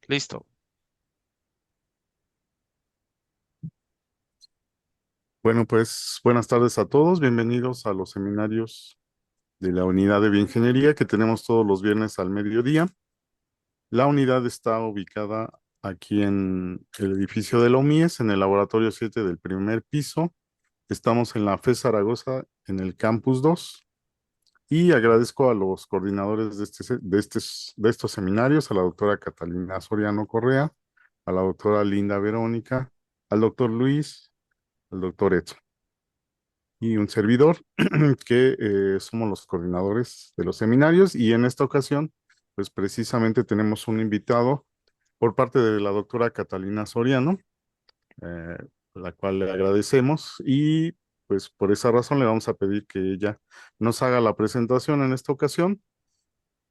Listo. Bueno, pues buenas tardes a todos. Bienvenidos a los seminarios de la unidad de bioingeniería que tenemos todos los viernes al mediodía. La unidad está ubicada aquí en el edificio de la UMIES, en el laboratorio 7 del primer piso. Estamos en la FE Zaragoza, en el campus 2. Y agradezco a los coordinadores de estos seminarios, a la doctora Catalina Soriano Correa, a la doctora Linda Verónica, al doctor Luis, al doctor Edson y un servidor, que somos los coordinadores de los seminarios, y en esta ocasión, pues precisamente tenemos un invitado por parte de la doctora Catalina Soriano, eh, la cual le agradecemos, y pues por esa razón le vamos a pedir que ella nos haga la presentación en esta ocasión.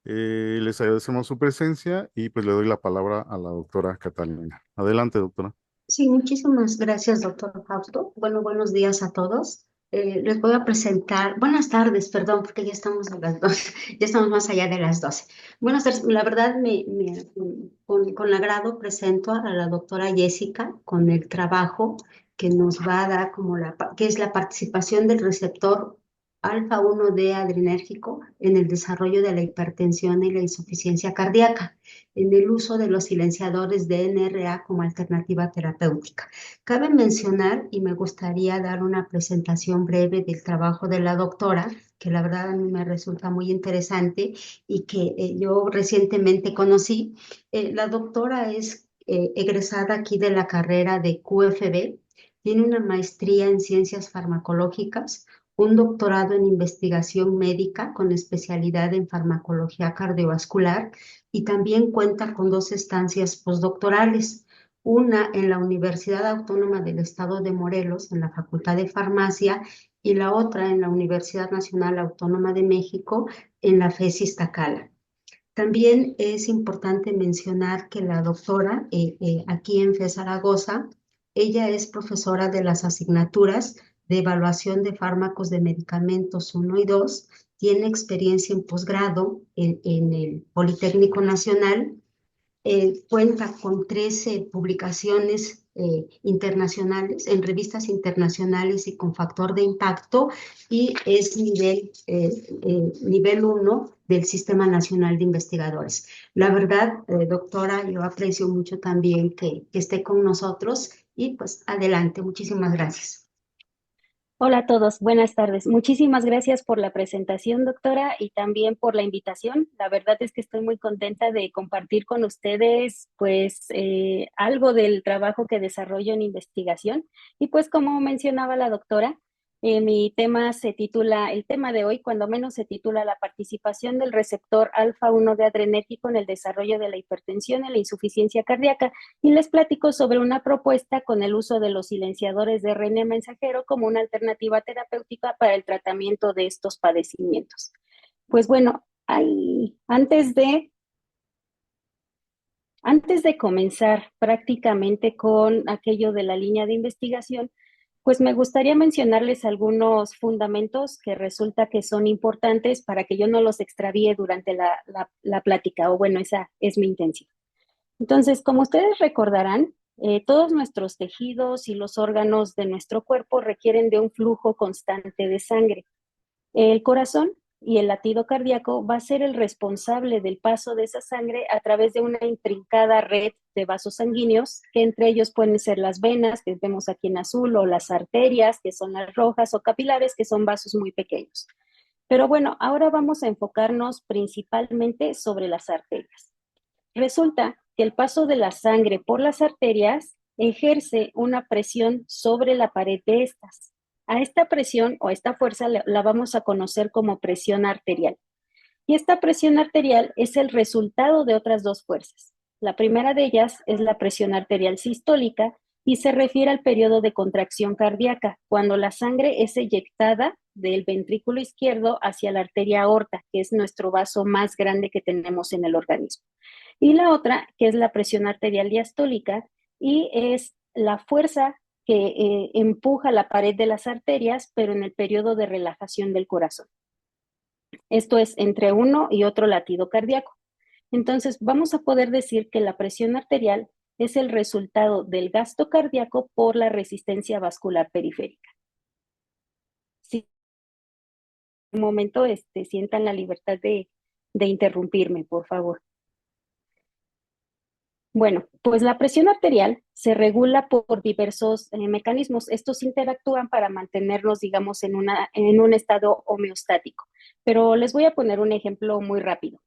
Les agradecemos su presencia y pues le doy la palabra a la doctora Catalina. Adelante, doctora. Sí, muchísimas gracias, doctor Fausto. Bueno, buenos días a todos. Les voy a presentar, buenas tardes, perdón, porque ya estamos a las 12, ya estamos más allá de las 12. Buenas tardes, la verdad, con agrado presento a la doctora Jessica con el trabajo que nos va a dar que es la participación del receptor alfa 1D adrenérgico en el desarrollo de la hipertensión y la insuficiencia cardíaca en el uso de los silenciadores de NRA como alternativa terapéutica. Cabe mencionar, y me gustaría dar una presentación breve del trabajo de la doctora, que la verdad a mí me resulta muy interesante y que yo recientemente conocí. La doctora es egresada aquí de la carrera de QFB, tiene una maestría en ciencias farmacológicas, un doctorado en investigación médica con especialidad en farmacología cardiovascular y también cuenta con dos estancias postdoctorales, una en la Universidad Autónoma del Estado de Morelos, en la Facultad de Farmacia, y la otra en la Universidad Nacional Autónoma de México, en la FES Iztacala. También es importante mencionar que la doctora, aquí en FES Zaragoza, ella es profesora de las asignaturas de evaluación de fármacos de medicamentos 1 y 2, tiene experiencia en posgrado en el Politécnico Nacional, cuenta con 13 publicaciones internacionales, en revistas internacionales y con factor de impacto, y es nivel 1 del Sistema Nacional de Investigadores. La verdad, doctora, yo aprecio mucho también que esté con nosotros y pues adelante, muchísimas gracias. Hola a todos, buenas tardes. Muchísimas gracias por la presentación, doctora, y también por la invitación. La verdad es que estoy muy contenta de compartir con ustedes, pues, algo del trabajo que desarrollo en investigación. Y pues, como mencionaba la doctora, el tema de hoy, cuando menos se titula La participación del receptor alfa 1 de adrenérgico en el desarrollo de la hipertensión y la insuficiencia cardíaca. Y les platico sobre una propuesta con el uso de los silenciadores de RNA mensajero como una alternativa terapéutica para el tratamiento de estos padecimientos. Pues bueno, antes de comenzar prácticamente con aquello de la línea de investigación, pues me gustaría mencionarles algunos fundamentos que resulta que son importantes para que yo no los extravíe durante la plática, o bueno, esa es mi intención. Entonces, como ustedes recordarán, todos nuestros tejidos y los órganos de nuestro cuerpo requieren de un flujo constante de sangre. El corazón y el latido cardíaco va a ser el responsable del paso de esa sangre a través de una intrincada red de vasos sanguíneos, que entre ellos pueden ser las venas, que vemos aquí en azul, o las arterias, que son las rojas, o capilares, que son vasos muy pequeños. Pero bueno, ahora vamos a enfocarnos principalmente sobre las arterias. Resulta que el paso de la sangre por las arterias ejerce una presión sobre la pared de estas. A esta presión o esta fuerza la vamos a conocer como presión arterial. Y esta presión arterial es el resultado de otras dos fuerzas. La primera de ellas es la presión arterial sistólica y se refiere al periodo de contracción cardíaca, cuando la sangre es eyectada del ventrículo izquierdo hacia la arteria aorta, que es nuestro vaso más grande que tenemos en el organismo. Y la otra, que es la presión arterial diastólica, y es la fuerza que empuja la pared de las arterias, pero en el periodo de relajación del corazón. Esto es entre uno y otro latido cardíaco. Entonces, vamos a poder decir que la presión arterial es el resultado del gasto cardíaco por la resistencia vascular periférica. Si en un momento sientan la libertad de interrumpirme, por favor. Bueno, pues la presión arterial se regula por diversos mecanismos. Estos interactúan para mantenernos, digamos, en un estado homeostático. Pero les voy a poner un ejemplo muy rápido.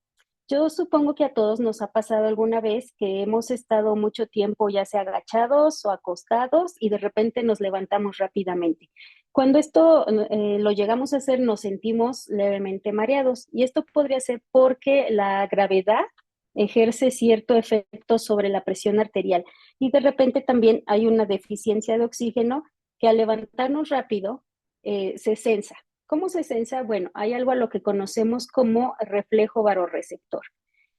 Yo supongo que a todos nos ha pasado alguna vez que hemos estado mucho tiempo ya sea agachados o acostados y de repente nos levantamos rápidamente. Cuando esto lo llegamos a hacer, nos sentimos levemente mareados y esto podría ser porque la gravedad ejerce cierto efecto sobre la presión arterial y de repente también hay una deficiencia de oxígeno que al levantarnos rápido se sensa. ¿Cómo se sensa? Bueno, hay algo a lo que conocemos como reflejo varorreceptor.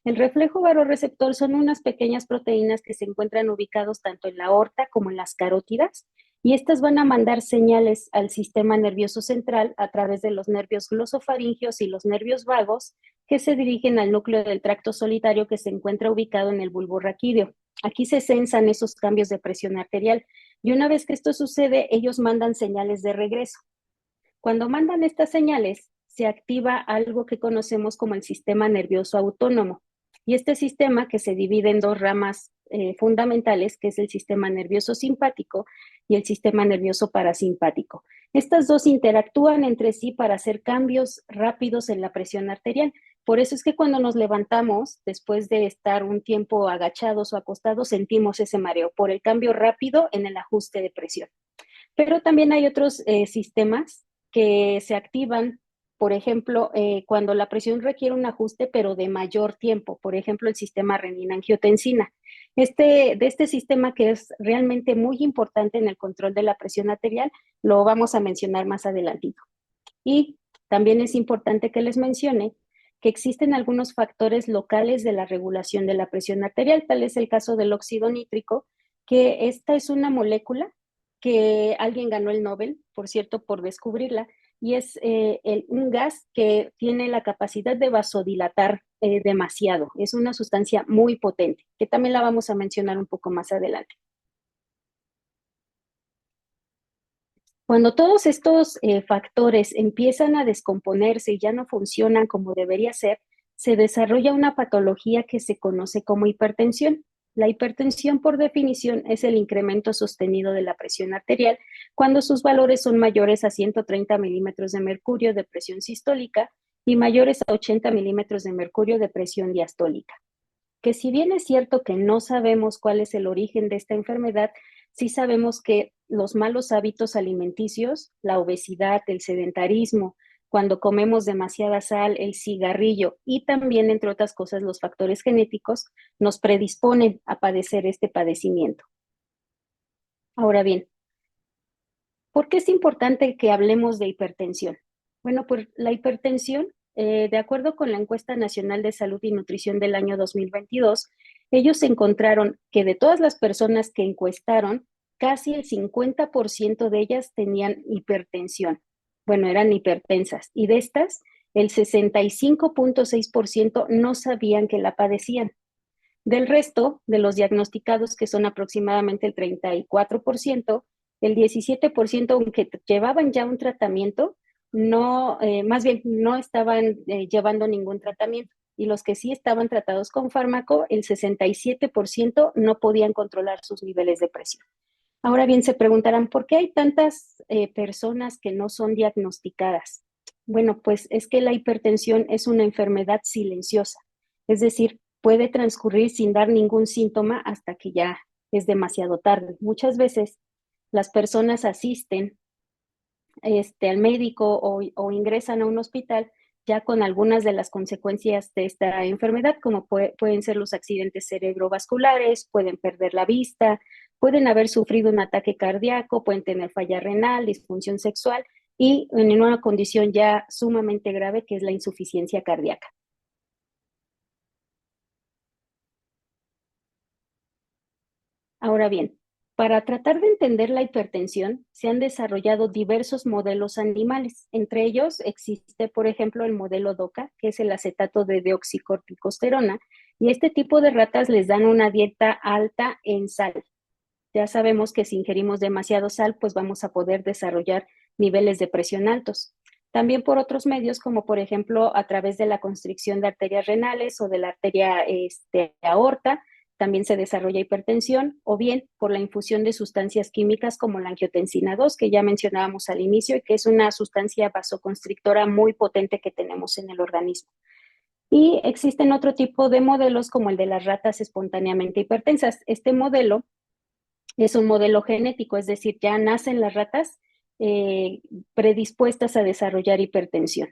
El reflejo varorreceptor son unas pequeñas proteínas que se encuentran ubicados tanto en la aorta como en las carótidas y estas van a mandar señales al sistema nervioso central a través de los nervios glosofaringeos y los nervios vagos que se dirigen al núcleo del tracto solitario que se encuentra ubicado en el bulbo raquídeo. Aquí se sensan esos cambios de presión arterial y una vez que esto sucede, ellos mandan señales de regreso. Cuando mandan estas señales, se activa algo que conocemos como el sistema nervioso autónomo. Y este sistema, que se divide en dos ramas fundamentales, que es el sistema nervioso simpático y el sistema nervioso parasimpático. Estas dos interactúan entre sí para hacer cambios rápidos en la presión arterial. Por eso es que cuando nos levantamos, después de estar un tiempo agachados o acostados, sentimos ese mareo por el cambio rápido en el ajuste de presión. Pero también hay otros sistemas que se activan, por ejemplo, cuando la presión requiere un ajuste, pero de mayor tiempo, por ejemplo, el sistema renina-angiotensina. De este sistema que es realmente muy importante en el control de la presión arterial, lo vamos a mencionar más adelantito. Y también es importante que les mencione que existen algunos factores locales de la regulación de la presión arterial, tal es el caso del óxido nítrico, que esta es una molécula que alguien ganó el Nobel, por cierto, por descubrirla, y es un gas que tiene la capacidad de vasodilatar demasiado. Es una sustancia muy potente, que también la vamos a mencionar un poco más adelante. Cuando todos estos factores empiezan a descomponerse y ya no funcionan como debería ser, se desarrolla una patología que se conoce como hipertensión. La hipertensión, por definición, es el incremento sostenido de la presión arterial cuando sus valores son mayores a 130 milímetros de mercurio de presión sistólica y mayores a 80 milímetros de mercurio de presión diastólica. Que si bien es cierto que no sabemos cuál es el origen de esta enfermedad, sí sabemos que los malos hábitos alimenticios, la obesidad, el sedentarismo, cuando comemos demasiada sal, el cigarrillo y también, entre otras cosas, los factores genéticos, nos predisponen a padecer este padecimiento. Ahora bien, ¿por qué es importante que hablemos de hipertensión? Bueno, pues la hipertensión, de acuerdo con la Encuesta Nacional de Salud y Nutrición del año 2022, ellos encontraron que de todas las personas que encuestaron, casi el 50% de ellas tenían hipertensión. Bueno, eran hipertensas. Y de estas, el 65.6% no sabían que la padecían. Del resto de los diagnosticados, que son aproximadamente el 34%, el 17%, aunque llevaban ya un tratamiento, no, más bien no estaban llevando ningún tratamiento. Y los que sí estaban tratados con fármaco, el 67% no podían controlar sus niveles de presión. Ahora bien, se preguntarán, ¿por qué hay tantas personas que no son diagnosticadas? Bueno, pues es que la hipertensión es una enfermedad silenciosa, es decir, puede transcurrir sin dar ningún síntoma hasta que ya es demasiado tarde. Muchas veces las personas asisten al médico o ingresan a un hospital ya con algunas de las consecuencias de esta enfermedad, como pueden ser los accidentes cerebrovasculares, pueden perder la vista, pueden haber sufrido un ataque cardíaco, pueden tener falla renal, disfunción sexual y en una condición ya sumamente grave que es la insuficiencia cardíaca. Ahora bien, para tratar de entender la hipertensión, se han desarrollado diversos modelos animales. Entre ellos existe, por ejemplo, el modelo DOCA, que es el acetato de deoxicorticosterona, Y este tipo de ratas les dan una dieta alta en sal. Ya sabemos que si ingerimos demasiado sal, pues vamos a poder desarrollar niveles de presión altos. También por otros medios, como por ejemplo a través de la constricción de arterias renales o de la arteria aorta, también se desarrolla hipertensión, o bien por la infusión de sustancias químicas como la angiotensina 2, que ya mencionábamos al inicio, y que es una sustancia vasoconstrictora muy potente que tenemos en el organismo. Y existen otro tipo de modelos como el de las ratas espontáneamente hipertensas. Este modelo es un modelo genético, es decir, ya nacen las ratas predispuestas a desarrollar hipertensión.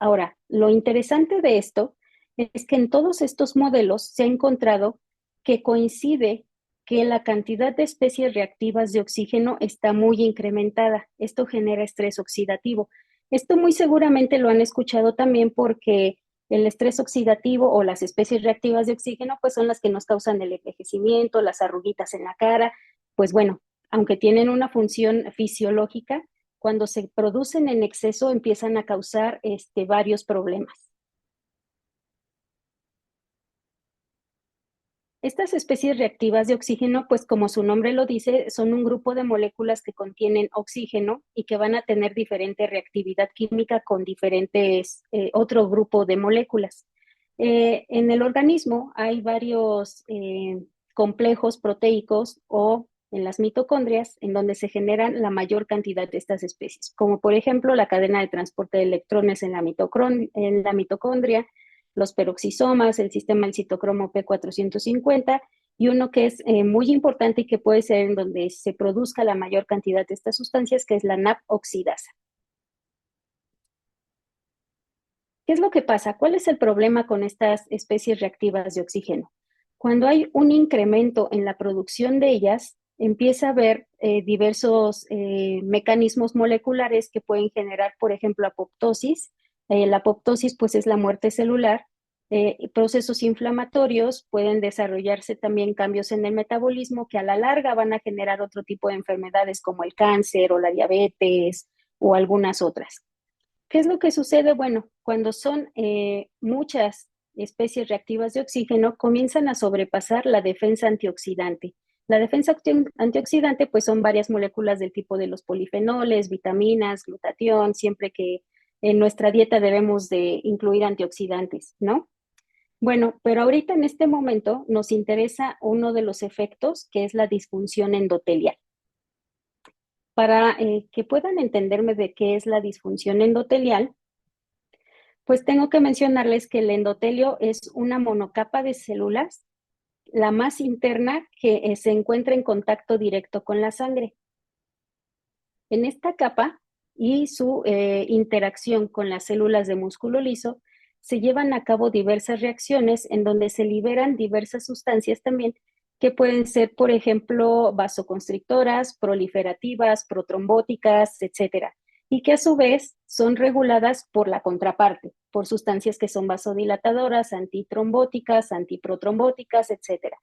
Ahora, lo interesante de esto es que en todos estos modelos se ha encontrado que coincide que la cantidad de especies reactivas de oxígeno está muy incrementada. Esto genera estrés oxidativo. Esto muy seguramente lo han escuchado también porque el estrés oxidativo o las especies reactivas de oxígeno pues son las que nos causan el envejecimiento, las arruguitas en la cara. Pues bueno, aunque tienen una función fisiológica, cuando se producen en exceso empiezan a causar varios problemas. Estas especies reactivas de oxígeno, pues como su nombre lo dice, son un grupo de moléculas que contienen oxígeno y que van a tener diferente reactividad química con diferentes, otro grupo de moléculas. En el organismo hay varios complejos proteicos o en las mitocondrias, en donde se generan la mayor cantidad de estas especies, como por ejemplo la cadena de transporte de electrones en la mitocondria, los peroxisomas, el sistema del citocromo P450 y uno que es muy importante y que puede ser en donde se produzca la mayor cantidad de estas sustancias, que es la NAP oxidasa. ¿Qué es lo que pasa? ¿Cuál es el problema con estas especies reactivas de oxígeno? Cuando hay un incremento en la producción de ellas, empieza a haber diversos mecanismos moleculares que pueden generar, por ejemplo, apoptosis. La apoptosis, pues, es la muerte celular. Procesos inflamatorios, pueden desarrollarse también cambios en el metabolismo que a la larga van a generar otro tipo de enfermedades como el cáncer o la diabetes o algunas otras. ¿Qué es lo que sucede? Bueno, cuando son muchas especies reactivas de oxígeno, comienzan a sobrepasar la defensa antioxidante. La defensa antioxidante, pues son varias moléculas del tipo de los polifenoles, vitaminas, glutatión, siempre que en nuestra dieta debemos de incluir antioxidantes, ¿no? Bueno, pero ahorita en este momento nos interesa uno de los efectos, que es la disfunción endotelial. Para que puedan entenderme de qué es la disfunción endotelial, pues tengo que mencionarles que el endotelio es una monocapa de células, la más interna que se encuentra en contacto directo con la sangre. En esta capa y su interacción con las células de músculo liso, se llevan a cabo diversas reacciones en donde se liberan diversas sustancias también que pueden ser, por ejemplo, vasoconstrictoras, proliferativas, protrombóticas, etcétera, y que a su vez son reguladas por la contraparte, por sustancias que son vasodilatadoras, antitrombóticas, antiprotrombóticas, etcétera.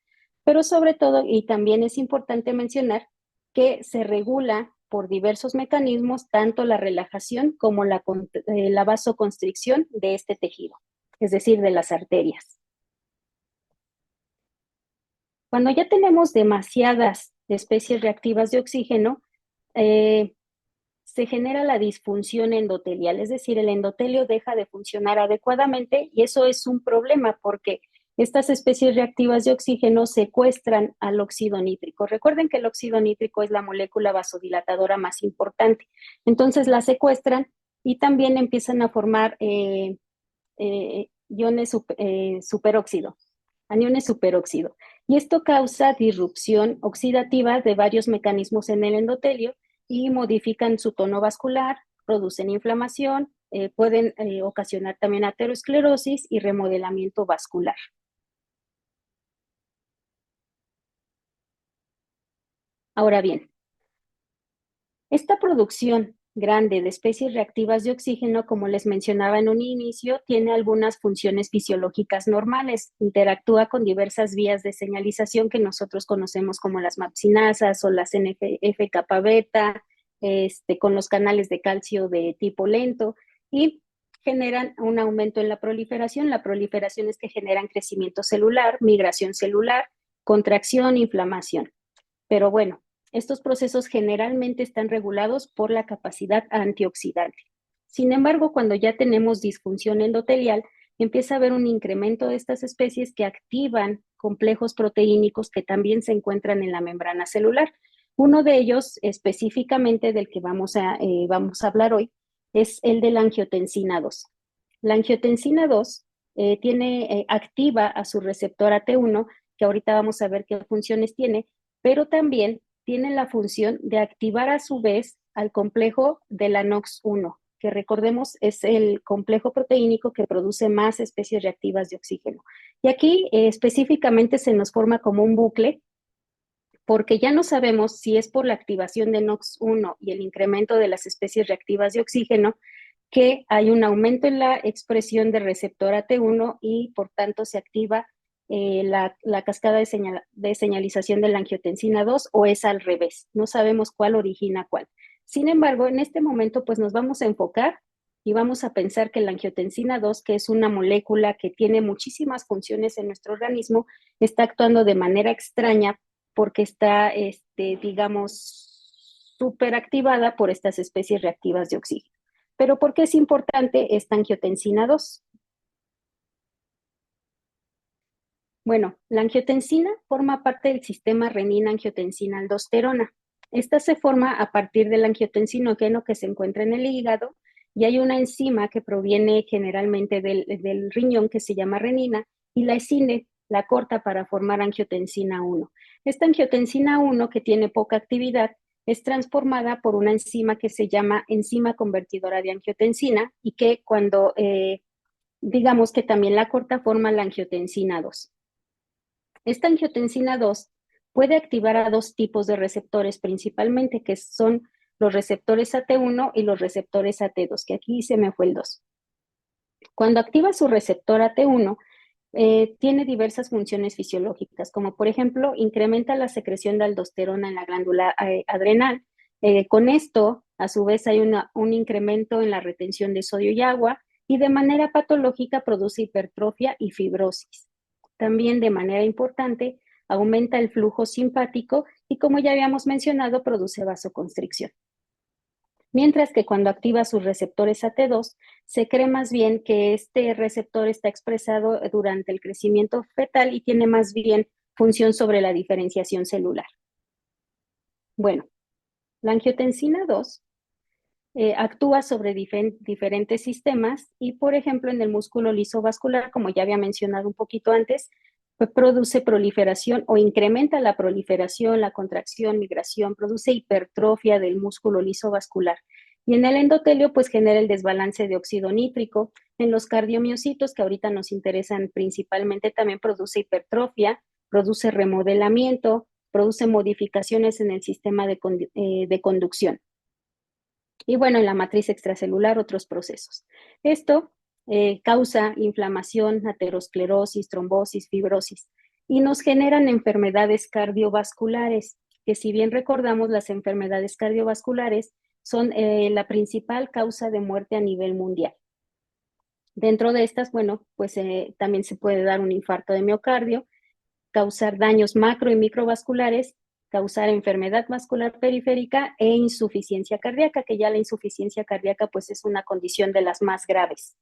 Pero sobre todo, y también es importante mencionar, que se regula por diversos mecanismos tanto la relajación como la vasoconstricción de este tejido, es decir, de las arterias. Cuando ya tenemos demasiadas especies reactivas de oxígeno, se genera la disfunción endotelial, es decir, el endotelio deja de funcionar adecuadamente y eso es un problema porque estas especies reactivas de oxígeno secuestran al óxido nítrico. Recuerden que el óxido nítrico es la molécula vasodilatadora más importante. Entonces la secuestran y también empiezan a formar iones superóxido, aniones superóxido. Y esto causa disrupción oxidativa de varios mecanismos en el endotelio y modifican su tono vascular, producen inflamación, pueden ocasionar también aterosclerosis y remodelamiento vascular. Ahora bien, esta producción grande de especies reactivas de oxígeno, como les mencionaba en un inicio, tiene algunas funciones fisiológicas normales. Interactúa con diversas vías de señalización que nosotros conocemos como las mapsinasas o las NF-kappa beta, con los canales de calcio de tipo lento y generan un aumento en la proliferación. La proliferación es que generan crecimiento celular, migración celular, contracción, inflamación. Pero bueno, estos procesos generalmente están regulados por la capacidad antioxidante. Sin embargo, cuando ya tenemos disfunción endotelial, empieza a haber un incremento de estas especies que activan complejos proteínicos que también se encuentran en la membrana celular. Uno de ellos, específicamente del que vamos a hablar hoy, es el de la angiotensina 2. La angiotensina 2 activa a su receptor AT1, que ahorita vamos a ver qué funciones tiene, pero también tiene la función de activar a su vez al complejo de la NOX1, que recordemos es el complejo proteínico que produce más especies reactivas de oxígeno. Y aquí específicamente se nos forma como un bucle, porque ya no sabemos si es por la activación de NOX1 y el incremento de las especies reactivas de oxígeno, que hay un aumento en la expresión de receptor AT1 y por tanto se activa la cascada de señalización de la angiotensina 2 o es al revés. No sabemos cuál origina cuál. Sin embargo, en este momento pues nos vamos a enfocar y vamos a pensar que la angiotensina 2, que es una molécula que tiene muchísimas funciones en nuestro organismo, está actuando de manera extraña porque está, digamos, súper activada por estas especies reactivas de oxígeno. Pero ¿por qué es importante esta angiotensina 2? Bueno, la angiotensina forma parte del sistema renina-angiotensina-aldosterona. Esta se forma a partir del angiotensinógeno que se encuentra en el hígado y hay una enzima que proviene generalmente del riñón que se llama renina y la escinde, la corta para formar angiotensina 1. Esta angiotensina 1, que tiene poca actividad, es transformada por una enzima que se llama enzima convertidora de angiotensina y que cuando, digamos que también la corta, forma la angiotensina 2. Esta angiotensina 2 puede activar a dos tipos de receptores principalmente, que son los receptores AT1 y los receptores AT2, que aquí se me fue el 2. Cuando activa su receptor AT1, tiene diversas funciones fisiológicas, como por ejemplo, incrementa la secreción de aldosterona en la glándula adrenal. Con esto, a su vez, hay un incremento en la retención de sodio y agua y de manera patológica produce hipertrofia y fibrosis. También de manera importante, aumenta el flujo simpático y, como ya habíamos mencionado, produce vasoconstricción. Mientras que cuando activa sus receptores AT2, se cree más bien que este receptor está expresado durante el crecimiento fetal y tiene más bien función sobre la diferenciación celular. Bueno, la angiotensina 2 actúa sobre diferentes sistemas y, por ejemplo, en el músculo lisovascular, como ya había mencionado un poquito antes, pues produce proliferación o incrementa la proliferación, la contracción, migración, produce hipertrofia del músculo lisovascular. Y en el endotelio, pues genera el desbalance de óxido nítrico. En los cardiomiocitos, que ahorita nos interesan principalmente, también produce hipertrofia, produce remodelamiento, produce modificaciones en el sistema de conducción. Y bueno, en la matriz extracelular, otros procesos. Esto causa inflamación, aterosclerosis, trombosis, fibrosis y nos generan enfermedades cardiovasculares, que si bien recordamos, las enfermedades cardiovasculares son la principal causa de muerte a nivel mundial. Dentro de estas, bueno, pues también se puede dar un infarto de miocardio, causar daños macro y microvasculares, causar enfermedad vascular periférica e insuficiencia cardíaca, que ya la insuficiencia cardíaca pues es una condición de las más graves.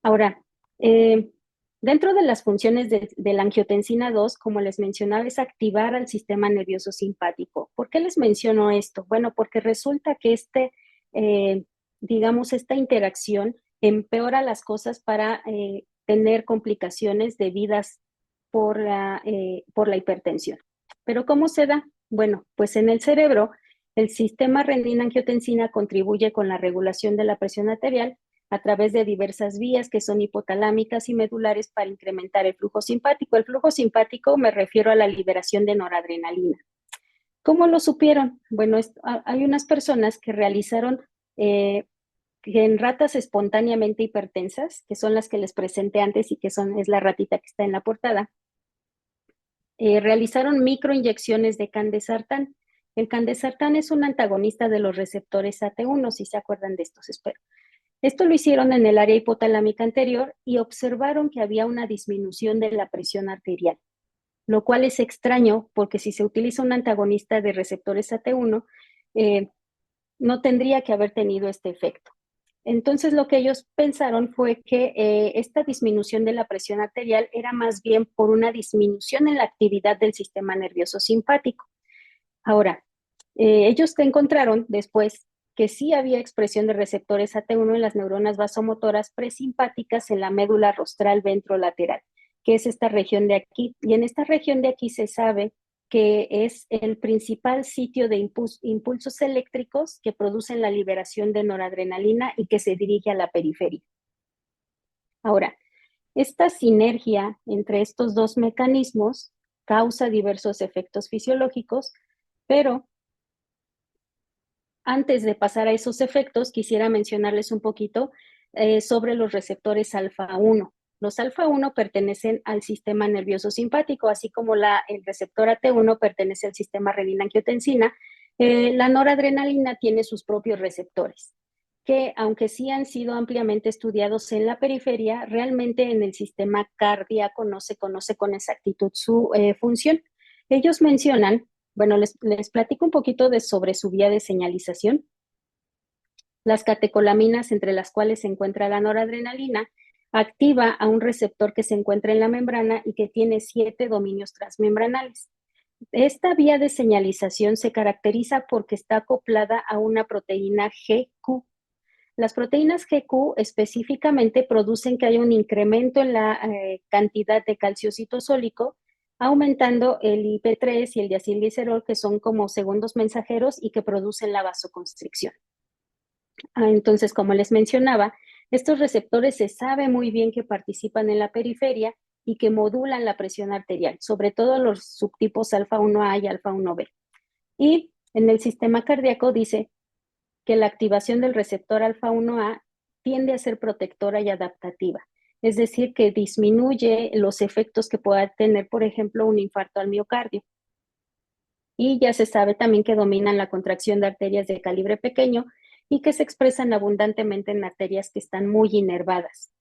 Ahora, dentro de las funciones de la angiotensina 2, como les mencionaba, es activar al sistema nervioso simpático. ¿Por qué les menciono esto? Bueno, porque resulta que digamos, esta interacción empeora las cosas para tener complicaciones debidas por la hipertensión. ¿Pero cómo se da? Bueno, pues en el cerebro, el sistema renina-angiotensina contribuye con la regulación de la presión arterial a través de diversas vías que son hipotalámicas y medulares para incrementar el flujo simpático. El flujo simpático me refiero a la liberación de noradrenalina. ¿Cómo lo supieron? Bueno, hay unas personas que realizaron en ratas espontáneamente hipertensas, que son las que les presenté antes y que es la ratita que está en la portada, realizaron microinyecciones de candesartán El candesartán es un antagonista de los receptores AT1, si se acuerdan de estos, espero. Esto lo hicieron en el área hipotalámica anterior y observaron que había una disminución de la presión arterial, lo cual es extraño porque si se utiliza un antagonista de receptores AT1, no tendría que haber tenido este efecto. Entonces lo que ellos pensaron fue que esta disminución de la presión arterial era más bien por una disminución en la actividad del sistema nervioso simpático. Ahora, ellos encontraron después que sí había expresión de receptores AT1 en las neuronas vasomotoras presimpáticas en la médula rostral ventrolateral, que es esta región de aquí. Y en esta región de aquí se sabe que es el principal sitio de impulsos eléctricos que producen la liberación de noradrenalina y que se dirige a la periferia. Ahora, esta sinergia entre estos dos mecanismos causa diversos efectos fisiológicos, pero antes de pasar a esos efectos, quisiera mencionarles un poquito sobre los receptores alfa-1. Los alfa-1 pertenecen al sistema nervioso simpático, así como el receptor AT1 pertenece al sistema renina-angiotensina. La noradrenalina tiene sus propios receptores, que aunque sí han sido ampliamente estudiados en la periferia, realmente en el sistema cardíaco no se conoce con exactitud su función. Ellos mencionan, bueno, les platico un poquito sobre su vía de señalización. Las catecolaminas, entre las cuales se encuentra la noradrenalina, activa a un receptor que se encuentra en la membrana y que tiene 7 dominios transmembranales. Esta vía de señalización se caracteriza porque está acoplada a una proteína GQ. Las proteínas GQ específicamente producen que haya un incremento en la cantidad de calcio citosólico, aumentando el IP3 y el diacilglicerol, que son como segundos mensajeros y que producen la vasoconstricción. Entonces, como les mencionaba, estos receptores se sabe muy bien que participan en la periferia y que modulan la presión arterial, sobre todo los subtipos alfa-1A y alfa-1B. Y en el sistema cardíaco dice que la activación del receptor alfa-1A tiende a ser protectora y adaptativa, es decir, que disminuye los efectos que pueda tener, por ejemplo, un infarto al miocardio. Y ya se sabe también que dominan la contracción de arterias de calibre pequeño y que se expresan abundantemente en arterias que están muy inervadas.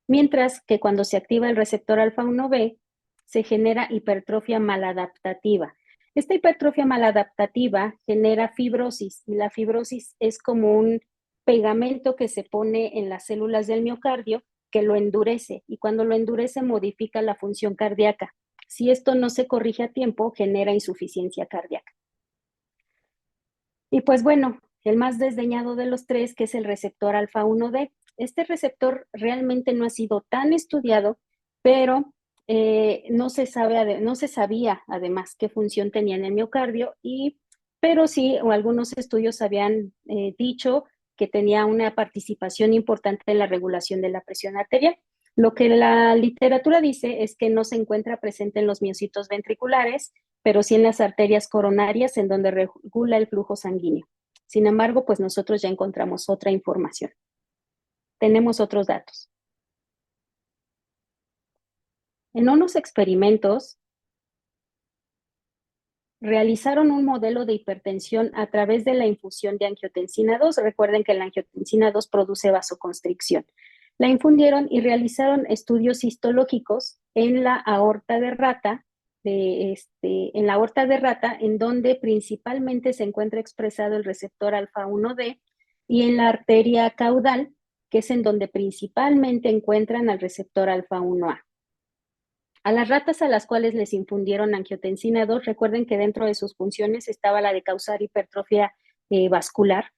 Mientras que cuando se activa el receptor alfa-1B, se genera hipertrofia maladaptativa. Esta hipertrofia maladaptativa genera fibrosis y la fibrosis es como un pegamento que se pone en las células del miocardio que lo endurece y cuando lo endurece modifica la función cardíaca. Si esto no se corrige a tiempo, genera insuficiencia cardíaca. Y pues bueno, el más desdeñado de los tres, que es el receptor alfa-1D. Este receptor realmente no ha sido tan estudiado, pero no se sabía además qué función tenía en el miocardio, pero sí, algunos estudios habían dicho que tenía una participación importante en la regulación de la presión arterial. Lo que la literatura dice es que no se encuentra presente en los miocitos ventriculares, pero sí en las arterias coronarias, en donde regula el flujo sanguíneo. Sin embargo, pues nosotros ya encontramos otra información. Tenemos otros datos. En unos experimentos, realizaron un modelo de hipertensión a través de la infusión de angiotensina 2. Recuerden que la angiotensina 2 produce vasoconstricción. La infundieron y realizaron estudios histológicos en la aorta de rata, en donde principalmente se encuentra expresado el receptor alfa-1D, y en la arteria caudal, que es en donde principalmente encuentran al receptor alfa-1A. A las ratas a las cuales les infundieron angiotensina 2, recuerden que dentro de sus funciones estaba la de causar hipertrofia vascular.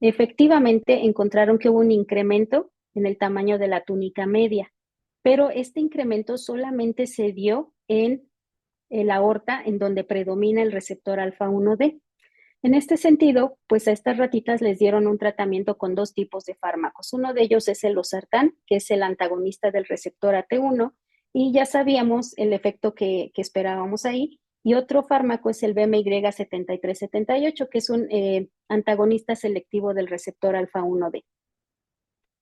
Efectivamente, encontraron que hubo un incremento en el tamaño de la túnica media, pero este incremento solamente se dio en la aorta, en donde predomina el receptor alfa-1D. En este sentido, pues a estas ratitas les dieron un tratamiento con 2 tipos de fármacos. Uno de ellos es el losartán, que es el antagonista del receptor AT1, y ya sabíamos el efecto que esperábamos ahí. Y otro fármaco es el BMY7378, que es un antagonista selectivo del receptor alfa-1D.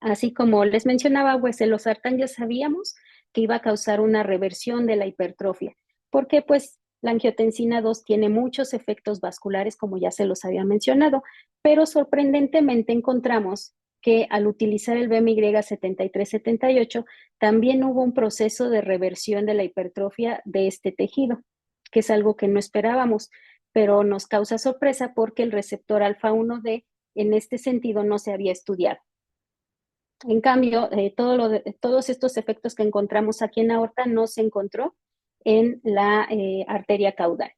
Así como les mencionaba, pues el losartán ya sabíamos que iba a causar una reversión de la hipertrofia, porque pues La angiotensina 2 tiene muchos efectos vasculares, como ya se los había mencionado, pero sorprendentemente encontramos que al utilizar el BMY7378 también hubo un proceso de reversión de la hipertrofia de este tejido, que es algo que no esperábamos, pero nos causa sorpresa porque el receptor alfa 1D en este sentido no se había estudiado. En cambio, todos estos efectos que encontramos aquí en aorta no se encontró en la arteria caudal.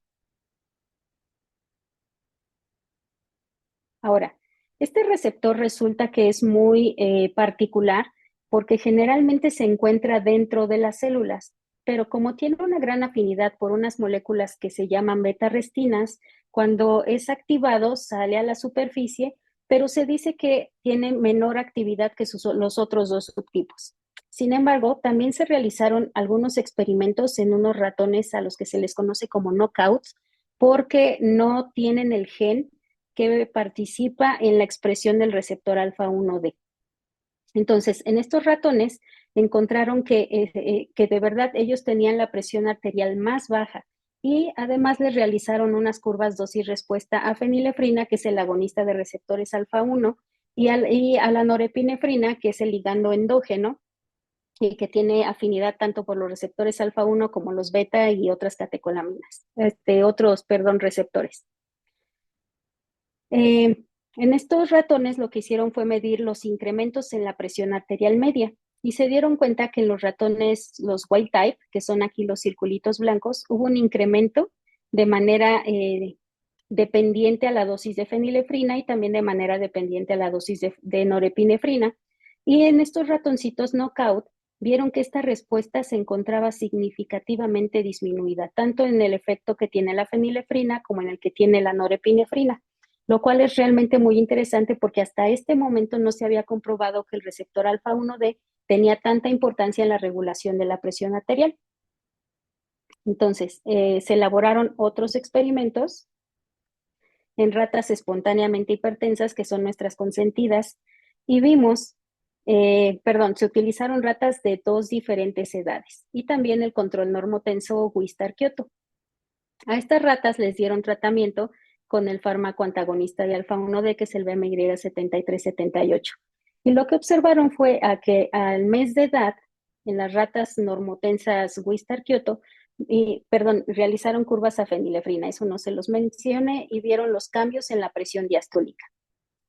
Ahora, este receptor resulta que es muy particular porque generalmente se encuentra dentro de las células, pero como tiene una gran afinidad por unas moléculas que se llaman beta-arrestinas, cuando es activado sale a la superficie, pero se dice que tiene menor actividad que los otros dos subtipos. Sin embargo, también se realizaron algunos experimentos en unos ratones a los que se les conoce como knockouts, porque no tienen el gen que participa en la expresión del receptor alfa 1D. Entonces, en estos ratones encontraron que de verdad ellos tenían la presión arterial más baja y además les realizaron unas curvas dosis-respuesta a fenilefrina, que es el agonista de receptores alfa 1, y a la norepinefrina, que es el ligando endógeno, y que tiene afinidad tanto por los receptores alfa 1 como los beta y otras catecolaminas, receptores. En estos ratones lo que hicieron fue medir los incrementos en la presión arterial media y se dieron cuenta que en los ratones, los wild type, que son aquí los circulitos blancos, hubo un incremento de manera dependiente a la dosis de fenilefrina y también de manera dependiente a la dosis de norepinefrina. Y en estos ratoncitos knockout vieron que esta respuesta se encontraba significativamente disminuida, tanto en el efecto que tiene la fenilefrina como en el que tiene la norepinefrina, lo cual es realmente muy interesante porque hasta este momento no se había comprobado que el receptor alfa 1D tenía tanta importancia en la regulación de la presión arterial. Entonces, se elaboraron otros experimentos en ratas espontáneamente hipertensas, que son nuestras consentidas, y vimos, se utilizaron ratas de 2 diferentes edades y también el control normotenso Wistar-Kyoto. A estas ratas les dieron tratamiento con el fármaco antagonista de alfa 1D, que es el BMY7378. Y lo que observaron fue que al mes de edad, en las ratas normotensas Wistar-Kyoto, realizaron curvas a fenilefrina, eso no se los mencioné, y vieron los cambios en la presión diastólica.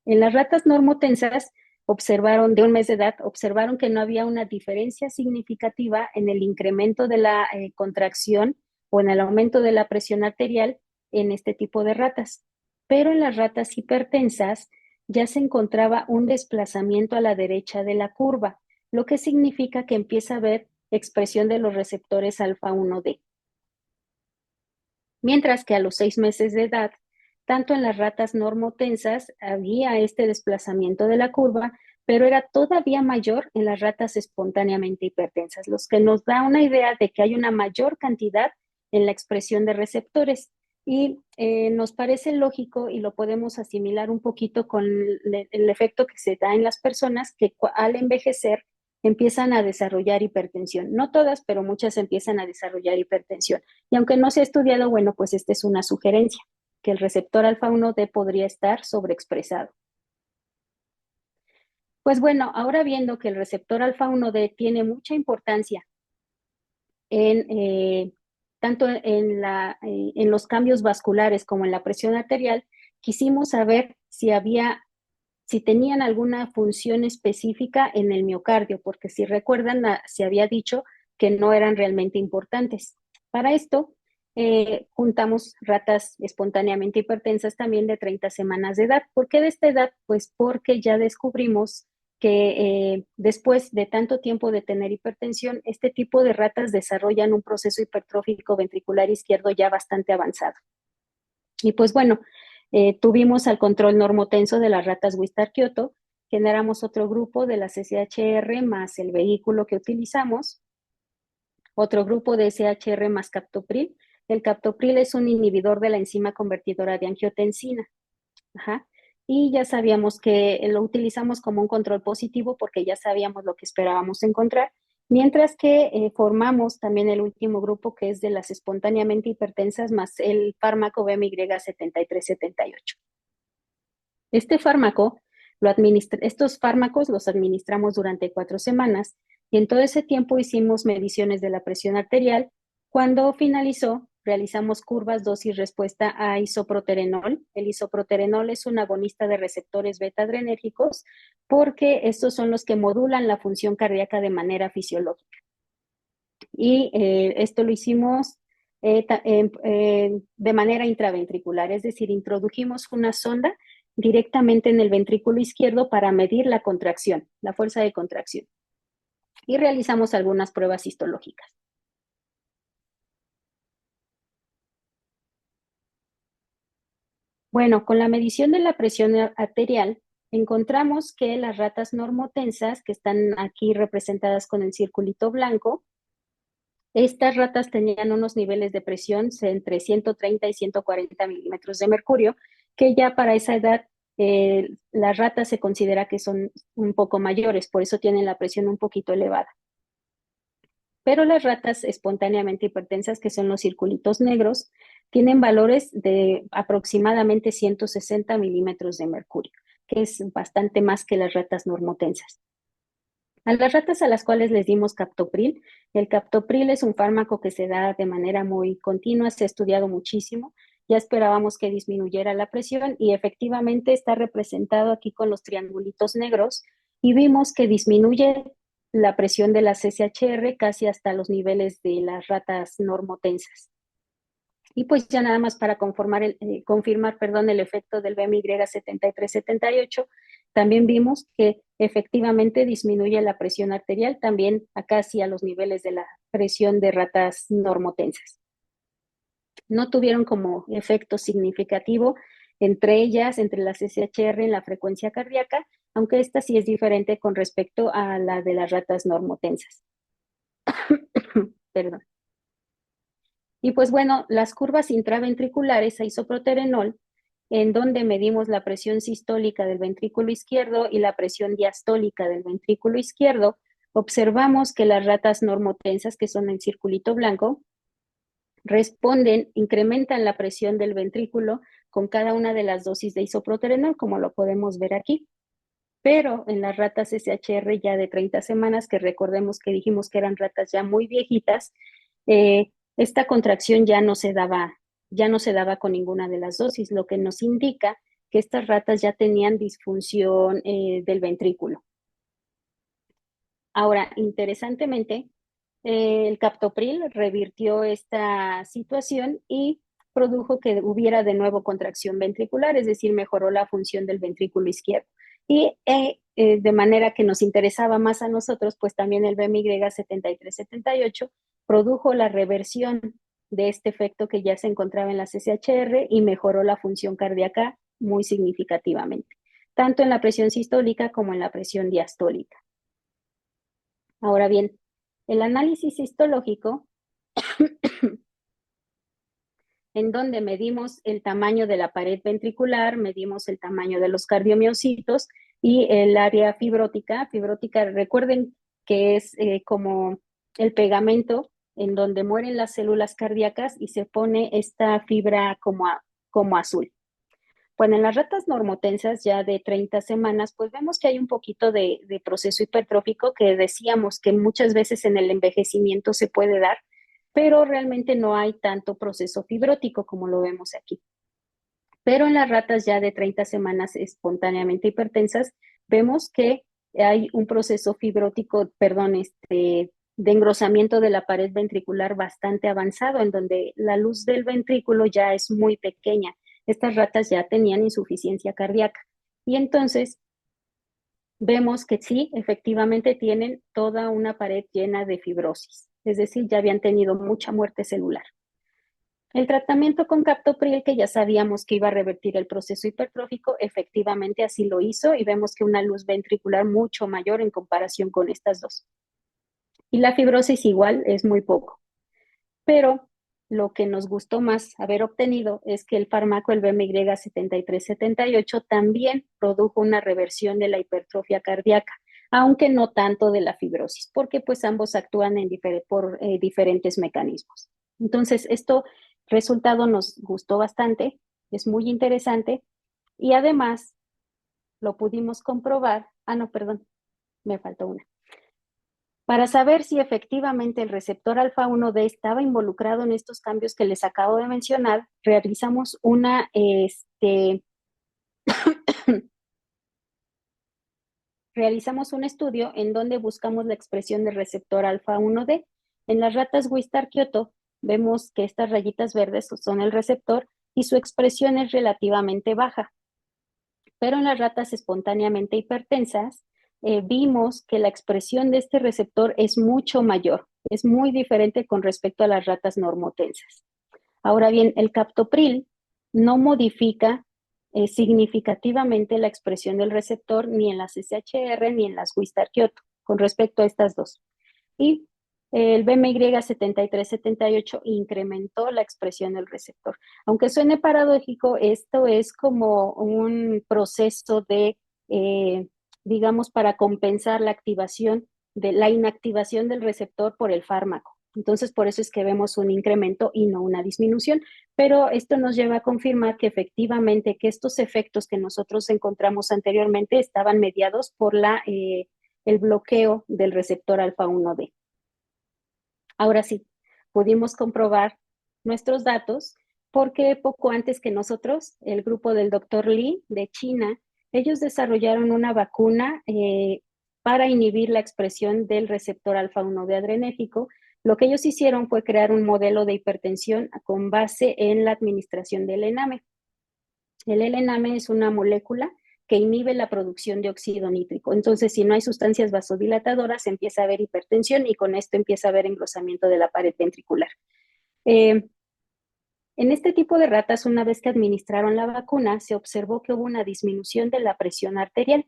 En las ratas normotensas de un mes de edad, observaron que no había una diferencia significativa en el incremento de la contracción o en el aumento de la presión arterial en este tipo de ratas. Pero en las ratas hipertensas ya se encontraba un desplazamiento a la derecha de la curva, lo que significa que empieza a haber expresión de los receptores alfa 1D. Mientras que a los 6 meses de edad, tanto en las ratas normotensas había este desplazamiento de la curva, pero era todavía mayor en las ratas espontáneamente hipertensas, lo que nos da una idea de que hay una mayor cantidad en la expresión de receptores. Y nos parece lógico y lo podemos asimilar un poquito con el efecto que se da en las personas que al envejecer empiezan a desarrollar hipertensión. No todas, pero muchas empiezan a desarrollar hipertensión. Y aunque no se ha estudiado, bueno, pues esta es una sugerencia, que el receptor alfa 1D podría estar sobreexpresado. Pues bueno, ahora viendo que el receptor alfa 1D tiene mucha importancia tanto en los cambios vasculares como en la presión arterial, quisimos saber si tenían alguna función específica en el miocardio, porque si recuerdan, se había dicho que no eran realmente importantes. Para esto, juntamos ratas espontáneamente hipertensas también de 30 semanas de edad. ¿Por qué de esta edad? Pues porque ya descubrimos que después de tanto tiempo de tener hipertensión, este tipo de ratas desarrollan un proceso hipertrófico ventricular izquierdo ya bastante avanzado. Y pues bueno, tuvimos al control normotenso de las ratas Wistar-Kyoto, generamos otro grupo de las SHR más el vehículo que utilizamos, otro grupo de SHR más captopril. El captopril es un inhibidor de la enzima convertidora de angiotensina. Ajá. Y ya sabíamos que lo utilizamos como un control positivo porque ya sabíamos lo que esperábamos encontrar. Mientras que formamos también el último grupo, que es de las espontáneamente hipertensas más el fármaco BMY-7378. Este fármaco, estos fármacos los administramos durante 4 semanas y en todo ese tiempo hicimos mediciones de la presión arterial. Cuando finalizó, realizamos curvas dosis-respuesta a isoproterenol. El isoproterenol es un agonista de receptores beta-adrenérgicos porque estos son los que modulan la función cardíaca de manera fisiológica. Y esto lo hicimos de manera intraventricular, es decir, introdujimos una sonda directamente en el ventrículo izquierdo para medir la contracción, la fuerza de contracción. Y realizamos algunas pruebas histológicas. Bueno, con la medición de la presión arterial, encontramos que las ratas normotensas, que están aquí representadas con el circulito blanco, estas ratas tenían unos niveles de presión entre 130 y 140 milímetros de mercurio, que ya para esa edad las ratas se considera que son un poco mayores, por eso tienen la presión un poquito elevada. Pero las ratas espontáneamente hipertensas, que son los circulitos negros, tienen valores de aproximadamente 160 milímetros de mercurio, que es bastante más que las ratas normotensas. A las ratas a las cuales les dimos captopril, el captopril es un fármaco que se da de manera muy continua, se ha estudiado muchísimo, ya esperábamos que disminuyera la presión y efectivamente está representado aquí con los triangulitos negros y vimos que disminuye la presión de las SHR casi hasta los niveles de las ratas normotensas. Y pues ya nada más para confirmar el efecto del BMY-7378, también vimos que efectivamente disminuye la presión arterial, también a casi a los niveles de la presión de ratas normotensas. No tuvieron como efecto significativo entre ellas, entre las SHR en la frecuencia cardíaca, aunque esta sí es diferente con respecto a la de las ratas normotensas. Perdón. Y pues bueno, las curvas intraventriculares a isoproterenol, en donde medimos la presión sistólica del ventrículo izquierdo y la presión diastólica del ventrículo izquierdo, observamos que las ratas normotensas, que son el circulito blanco, incrementan la presión del ventrículo con cada una de las dosis de isoproterenol, como lo podemos ver aquí. Pero en las ratas SHR ya de 30 semanas, que recordemos que dijimos que eran ratas ya muy viejitas, esta contracción ya no se daba con ninguna de las dosis, lo que nos indica que estas ratas ya tenían disfunción del ventrículo. Ahora, interesantemente, el captopril revirtió esta situación y produjo que hubiera de nuevo contracción ventricular, es decir, mejoró la función del ventrículo izquierdo. Y de manera que nos interesaba más a nosotros, pues también el BMY-7378 produjo la reversión de este efecto que ya se encontraba en las SHR y mejoró la función cardíaca muy significativamente, tanto en la presión sistólica como en la presión diastólica. Ahora bien, el análisis histológico, en donde medimos el tamaño de la pared ventricular, medimos el tamaño de los cardiomiocitos y el área fibrótica. Fibrótica, recuerden que es como el pegamento en donde mueren las células cardíacas y se pone esta fibra como azul. Bueno, en las ratas normotensas ya de 30 semanas, pues vemos que hay un poquito de proceso hipertrófico que decíamos que muchas veces en el envejecimiento se puede dar, pero realmente no hay tanto proceso fibrótico como lo vemos aquí. Pero en las ratas ya de 30 semanas espontáneamente hipertensas, vemos que hay un proceso fibrótico, de engrosamiento de la pared ventricular bastante avanzado, en donde la luz del ventrículo ya es muy pequeña. Estas ratas ya tenían insuficiencia cardíaca. Y entonces vemos que sí, efectivamente tienen toda una pared llena de fibrosis, es decir, ya habían tenido mucha muerte celular. El tratamiento con captopril, que ya sabíamos que iba a revertir el proceso hipertrófico, efectivamente así lo hizo y vemos que una luz ventricular mucho mayor en comparación con estas dos. Y la fibrosis igual es muy poco. Pero lo que nos gustó más haber obtenido es que el fármaco, el BMY-7378, también produjo una reversión de la hipertrofia cardíaca, aunque no tanto de la fibrosis, porque pues ambos actúan por diferentes mecanismos. Entonces, esto resultado nos gustó bastante, es muy interesante y además lo pudimos comprobar. Ah, no, perdón, me faltó una. Para saber si efectivamente el receptor alfa-1D estaba involucrado en estos cambios que les acabo de mencionar, realizamos realizamos un estudio en donde buscamos la expresión del receptor alfa-1D. En las ratas Wistar-Kyoto vemos que estas rayitas verdes son el receptor y su expresión es relativamente baja. Pero en las ratas espontáneamente hipertensas, vimos que la expresión de este receptor es mucho mayor, es muy diferente con respecto a las ratas normotensas. Ahora bien, el captopril no modifica significativamente la expresión del receptor ni en las SHR ni en las Wistar-Kyoto con respecto a estas dos. Y el BMY7378 incrementó la expresión del receptor. Aunque suene paradójico, esto es como un proceso de, digamos, para compensar la activación de la inactivación del receptor por el fármaco. Entonces, por eso es que vemos un incremento y no una disminución, pero esto nos lleva a confirmar que efectivamente que estos efectos que nosotros encontramos anteriormente estaban mediados por el bloqueo del receptor alfa-1D. Ahora sí, pudimos comprobar nuestros datos porque poco antes que nosotros, el grupo del Dr. Li de China, ellos desarrollaron una vacuna para inhibir la expresión del receptor alfa-1D adrenérgico. Lo que ellos hicieron fue crear un modelo de hipertensión con base en la administración del ENAME. El ENAME es una molécula que inhibe la producción de óxido nítrico. Entonces, si no hay sustancias vasodilatadoras, empieza a haber hipertensión y con esto empieza a haber engrosamiento de la pared ventricular. En este tipo de ratas, una vez que administraron la vacuna, se observó que hubo una disminución de la presión arterial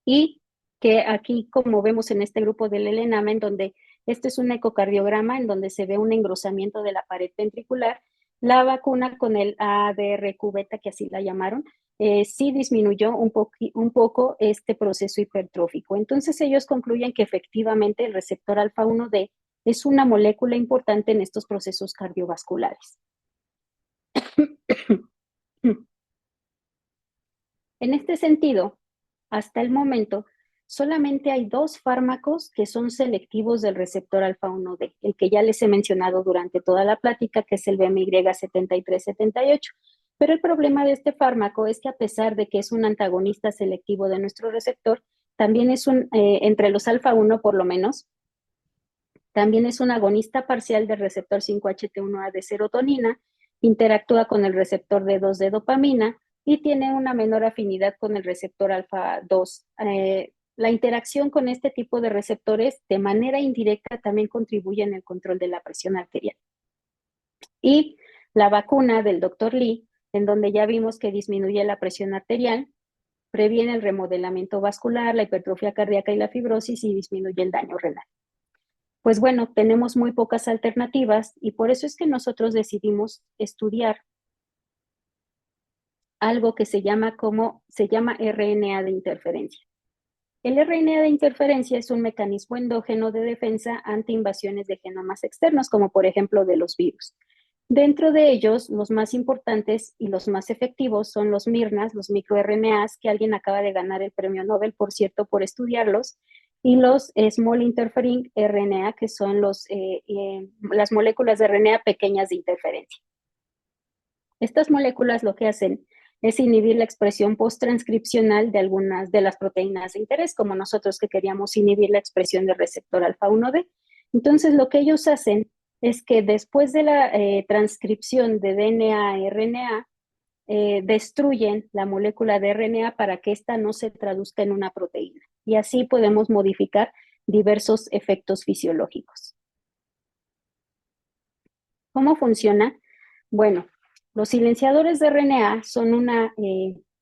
y que aquí, como vemos en este grupo del ENAME, en donde este es un ecocardiograma en donde se ve un engrosamiento de la pared ventricular, la vacuna con el ADRQ beta, que así la llamaron, sí disminuyó un poco este proceso hipertrófico. Entonces ellos concluyen que efectivamente el receptor alfa-1D es una molécula importante en estos procesos cardiovasculares. En este sentido, hasta el momento, solamente hay dos fármacos que son selectivos del receptor alfa-1D, el que ya les he mencionado durante toda la plática, que es el BMY7378. Pero el problema de este fármaco es que a pesar de que es un antagonista selectivo de nuestro receptor, también es entre los alfa-1 por lo menos, también es un agonista parcial del receptor 5-HT1A de serotonina, interactúa con el receptor D2 de dopamina y tiene una menor afinidad con el receptor alfa-2. La interacción con este tipo de receptores de manera indirecta también contribuye en el control de la presión arterial. Y la vacuna del Dr. Li, en donde ya vimos que disminuye la presión arterial, previene el remodelamiento vascular, la hipertrofia cardíaca y la fibrosis y disminuye el daño renal. Pues bueno, tenemos muy pocas alternativas y por eso es que nosotros decidimos estudiar algo que se llama RNA de interferencia. El RNA de interferencia es un mecanismo endógeno de defensa ante invasiones de genomas externos, como por ejemplo de los virus. Dentro de ellos, los más importantes y los más efectivos son los MIRNAs, los microRNAs, que alguien acaba de ganar el premio Nobel, por cierto, por estudiarlos, y los Small Interfering RNA, que son las moléculas de RNA pequeñas de interferencia. Estas moléculas lo que hacen es inhibir la expresión posttranscripcional de algunas de las proteínas de interés, como nosotros que queríamos inhibir la expresión del receptor alfa-1D. Entonces, lo que ellos hacen es que después de la transcripción de DNA a RNA, destruyen la molécula de RNA para que ésta no se traduzca en una proteína. Y así podemos modificar diversos efectos fisiológicos. ¿Cómo funciona? Bueno, los silenciadores de RNA son una,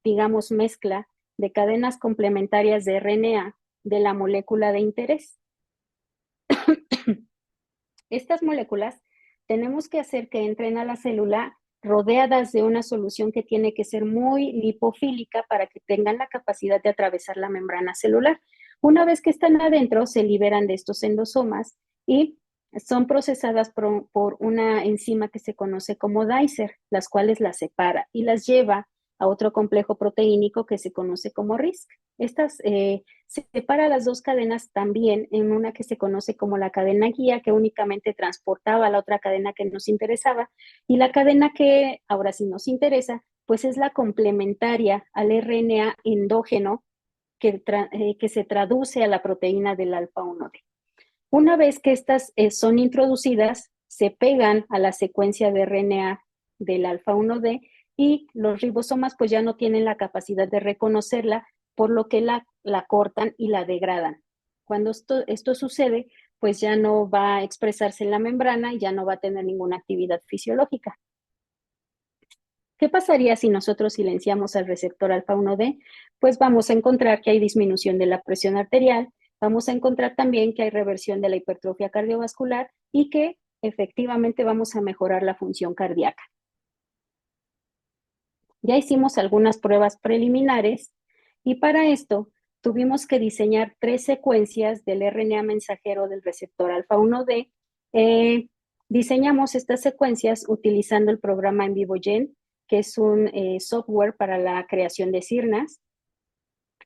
digamos, mezcla de cadenas complementarias de RNA de la molécula de interés. Estas moléculas tenemos que hacer que entren a la célula rodeadas de una solución que tiene que ser muy lipofílica para que tengan la capacidad de atravesar la membrana celular. Una vez que están adentro, se liberan de estos endosomas y son procesadas por una enzima que se conoce como Dicer, las cuales las separa y las lleva a otro complejo proteínico que se conoce como RISC. Se separa las dos cadenas también en una que se conoce como la cadena guía, que únicamente transportaba la otra cadena que nos interesaba, y la cadena que ahora sí nos interesa, pues es la complementaria al RNA endógeno que se traduce a la proteína del alfa-1D. Una vez que estas son introducidas, se pegan a la secuencia de RNA del alfa-1D y los ribosomas pues ya no tienen la capacidad de reconocerla, por lo que la cortan y la degradan. Cuando esto sucede, pues ya no va a expresarse en la membrana y ya no va a tener ninguna actividad fisiológica. ¿Qué pasaría si nosotros silenciamos al receptor alfa-1D? Pues vamos a encontrar que hay disminución de la presión arterial, vamos a encontrar también que hay reversión de la hipertrofia cardiovascular y que efectivamente vamos a mejorar la función cardíaca. Ya hicimos algunas pruebas preliminares y para esto tuvimos que diseñar 3 secuencias del RNA mensajero del receptor alfa-1D. Diseñamos estas secuencias utilizando el programa EnVivoGen, que es un software para la creación de sirnas.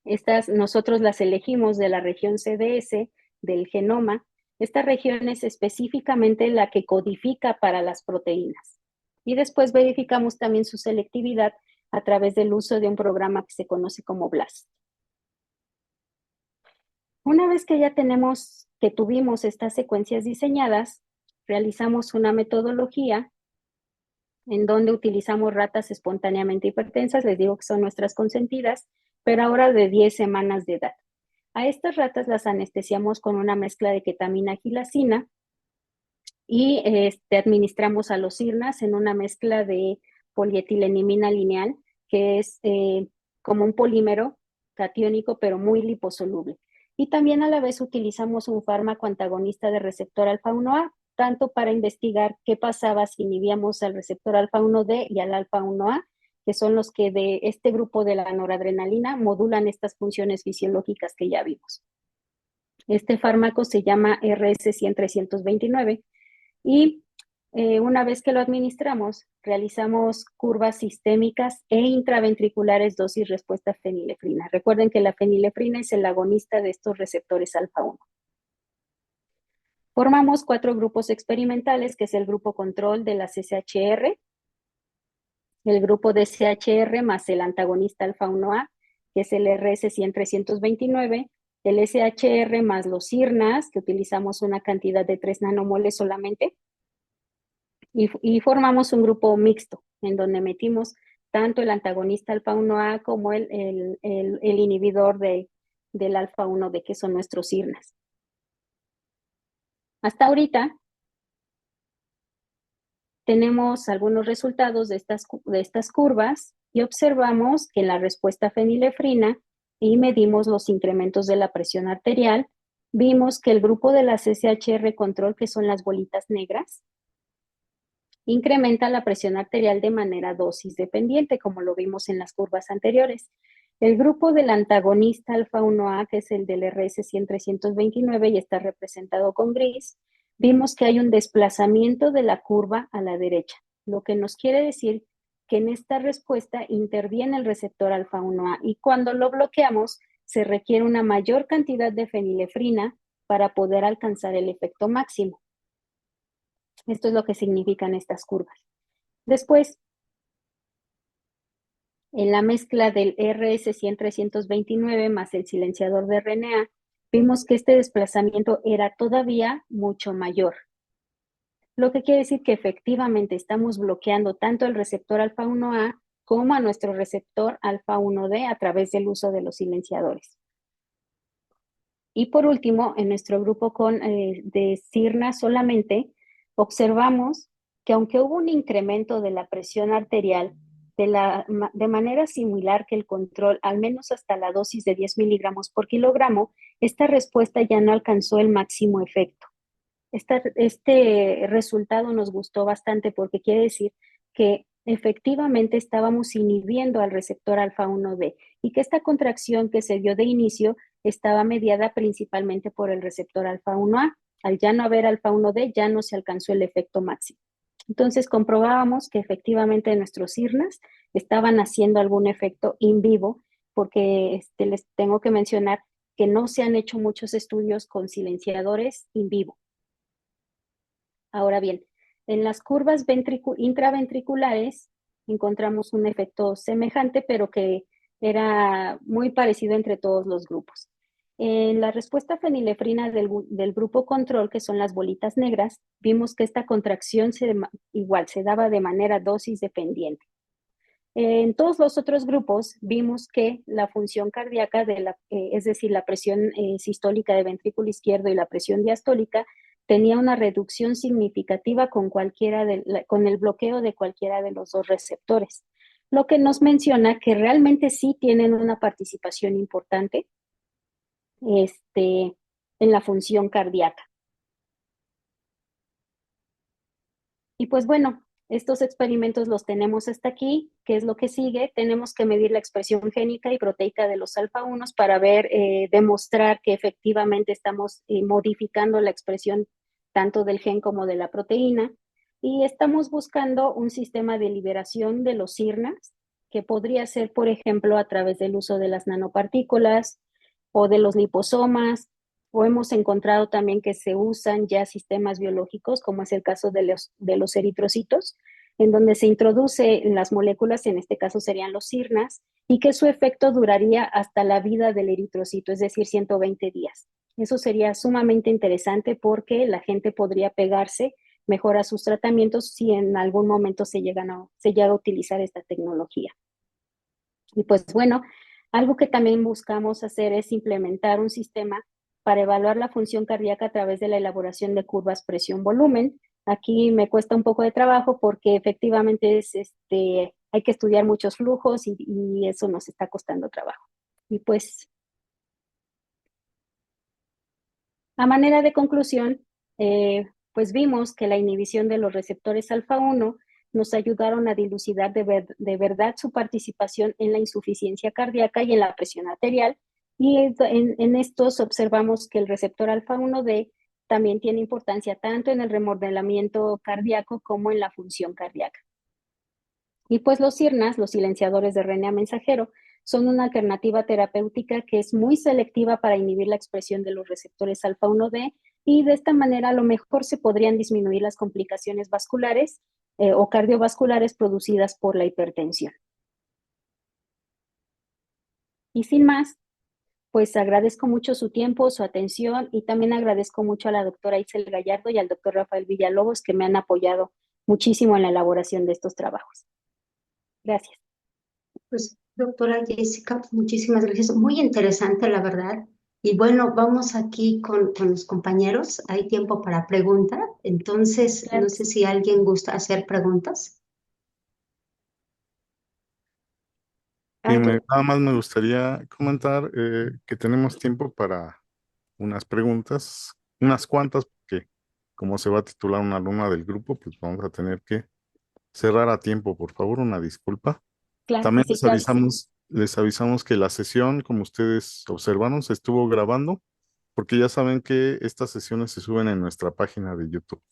Estas nosotros las elegimos de la región CDS del genoma. Esta región es específicamente la que codifica para las proteínas. Y después verificamos también su selectividad a través del uso de un programa que se conoce como BLAST. Una vez que ya tuvimos estas secuencias diseñadas, realizamos una metodología en donde utilizamos ratas espontáneamente hipertensas, les digo que son nuestras consentidas, pero ahora de 10 semanas de edad. A estas ratas las anestesiamos con una mezcla de ketamina gilacina y administramos a los sirnas en una mezcla de polietilenimina lineal, que es como un polímero catiónico, pero muy liposoluble. Y también a la vez utilizamos un fármaco antagonista de receptor alfa-1A, tanto para investigar qué pasaba si inhibíamos al receptor alfa-1D y al alfa-1A, que son los que de este grupo de la noradrenalina modulan estas funciones fisiológicas que ya vimos. Este fármaco se llama RS-100-329 y una vez que lo administramos, realizamos curvas sistémicas e intraventriculares dosis-respuesta fenilefrina. Recuerden que la fenilefrina es el agonista de estos receptores alfa-1. Formamos 4 grupos experimentales, que es el grupo control de la CCHR, el grupo de CHR más el antagonista alfa-1A, que es el RS-100-329, el SHR más los sirnas, que utilizamos una cantidad de 3 nanomoles solamente, y formamos un grupo mixto, en donde metimos tanto el antagonista alfa-1A como el inhibidor del alfa-1B, que son nuestros sirnas. Hasta ahorita tenemos algunos resultados de estas curvas y observamos que la respuesta a fenilefrina, y medimos los incrementos de la presión arterial, vimos que el grupo de la CCHR control, que son las bolitas negras, incrementa la presión arterial de manera dosis dependiente, como lo vimos en las curvas anteriores. El grupo del antagonista alfa-1A, que es el del RS-100-329 y está representado con gris, vimos que hay un desplazamiento de la curva a la derecha, lo que nos quiere decir que en esta respuesta interviene el receptor alfa-1A y cuando lo bloqueamos se requiere una mayor cantidad de fenilefrina para poder alcanzar el efecto máximo. Esto es lo que significan estas curvas. Después, en la mezcla del RS-100-329 más el silenciador de RNA, vimos que este desplazamiento era todavía mucho mayor. Lo que quiere decir que efectivamente estamos bloqueando tanto el receptor alfa-1A como a nuestro receptor alfa-1D a través del uso de los silenciadores. Y por último, en nuestro grupo de sirna solamente, observamos que aunque hubo un incremento de la presión arterial de manera similar que el control, al menos hasta la dosis de 10 miligramos por kilogramo, esta respuesta ya no alcanzó el máximo efecto. Este resultado nos gustó bastante porque quiere decir que efectivamente estábamos inhibiendo al receptor alfa-1D y que esta contracción que se dio de inicio estaba mediada principalmente por el receptor alfa 1A. Al ya no haber alfa 1D, ya no se alcanzó el efecto máximo. Entonces comprobábamos que efectivamente nuestros IRNAs estaban haciendo algún efecto in vivo, porque les tengo que mencionar que no se han hecho muchos estudios con silenciadores in vivo. Ahora bien, en las curvas intraventriculares encontramos un efecto semejante, pero que era muy parecido entre todos los grupos. En la respuesta fenilefrina del grupo control, que son las bolitas negras, vimos que esta contracción igual se daba de manera dosis dependiente. En todos los otros grupos vimos que la función cardíaca, es decir, la presión sistólica de ventrículo izquierdo y la presión diastólica, tenía una reducción significativa con el bloqueo de cualquiera de los dos receptores, lo que nos menciona que realmente sí tienen una participación importante en la función cardíaca. Y pues bueno, estos experimentos los tenemos hasta aquí. ¿Qué es lo que sigue? Tenemos que medir la expresión génica y proteica de los alfa 1 para demostrar que efectivamente estamos modificando la expresión tanto del gen como de la proteína. Y estamos buscando un sistema de liberación de los IRNAs, que podría ser, por ejemplo, a través del uso de las nanopartículas o de los liposomas, o hemos encontrado también que se usan ya sistemas biológicos, como es el caso de los eritrocitos, en donde se introduce las moléculas, en este caso serían los IRNAs, y que su efecto duraría hasta la vida del eritrocito, es decir, 120 días. Eso sería sumamente interesante porque la gente podría pegarse mejor a sus tratamientos si en algún momento se llega a utilizar esta tecnología. Y pues bueno, algo que también buscamos hacer es implementar un sistema para evaluar la función cardíaca a través de la elaboración de curvas presión-volumen. Aquí me cuesta un poco de trabajo porque efectivamente hay que estudiar muchos flujos y eso nos está costando trabajo. Y pues, a manera de conclusión, pues vimos que la inhibición de los receptores alfa 1 nos ayudaron a dilucidar de verdad su participación en la insuficiencia cardíaca y en la presión arterial. Y en estos observamos que el receptor alfa 1D también tiene importancia tanto en el remodelamiento cardíaco como en la función cardíaca. Y pues los IRNAs, los silenciadores de RNA mensajero, son una alternativa terapéutica que es muy selectiva para inhibir la expresión de los receptores alfa 1D y de esta manera a lo mejor se podrían disminuir las complicaciones vasculares o cardiovasculares producidas por la hipertensión. Y sin más, pues agradezco mucho su tiempo, su atención y también agradezco mucho a la doctora Itzel Gallardo y al doctor Rafael Villalobos que me han apoyado muchísimo en la elaboración de estos trabajos. Gracias. Pues, doctora Jessica, muchísimas gracias. Muy interesante, la verdad. Y bueno, vamos aquí con los compañeros. Hay tiempo para preguntas. Entonces, Claro no que sé sí. si alguien gusta hacer preguntas. Y Ay, nada más me gustaría comentar que tenemos tiempo para unas preguntas, unas cuantas, porque como se va a titular una alumna del grupo, pues vamos a tener que cerrar a tiempo, por favor, una disculpa. Claro que También sí, claro que sí. les avisamos que la sesión, como ustedes observaron, se estuvo grabando, porque ya saben que estas sesiones se suben en nuestra página de YouTube.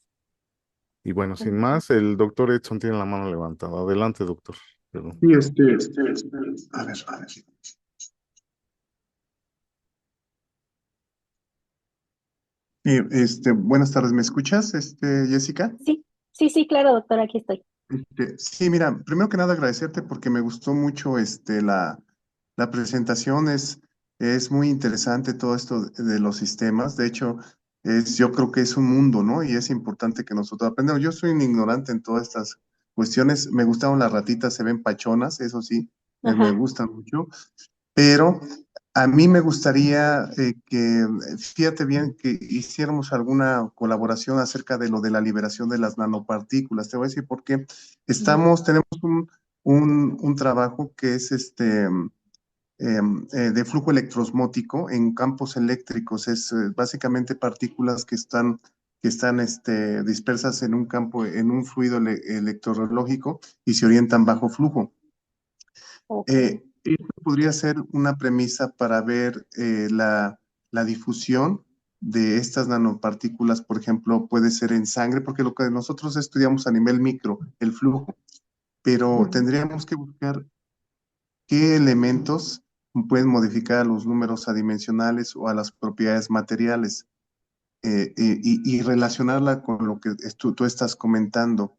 Y bueno, sin más, el doctor Edson tiene la mano levantada. Adelante, doctor. Perdón. Sí, a ver, a ver. Buenas tardes, ¿me escuchas, Jessica? Sí, claro, doctora, aquí estoy. Sí, mira, primero que nada agradecerte porque me gustó mucho, la presentación, es muy interesante todo esto de los sistemas, de hecho, yo creo que es un mundo, ¿no? Y es importante que nosotros aprendamos. Yo soy un ignorante en todas estas cuestiones, me gustaron las ratitas, se ven pachonas, eso sí, me Ajá, gustan mucho. Pero a mí me gustaría fíjate bien, que hiciéramos alguna colaboración acerca de lo de la liberación de las nanopartículas. Te voy a decir por qué. Tenemos un trabajo que es de flujo electrosmótico en campos eléctricos. Es básicamente partículas que están dispersas en un campo, en un fluido electrológico y se orientan bajo flujo. ok. Esto podría ser una premisa para ver la difusión de estas nanopartículas, por ejemplo, puede ser en sangre, porque lo que nosotros estudiamos a nivel micro, el flujo, pero tendríamos que buscar qué elementos pueden modificar a los números adimensionales o a las propiedades materiales y relacionarla con lo que tú estás comentando.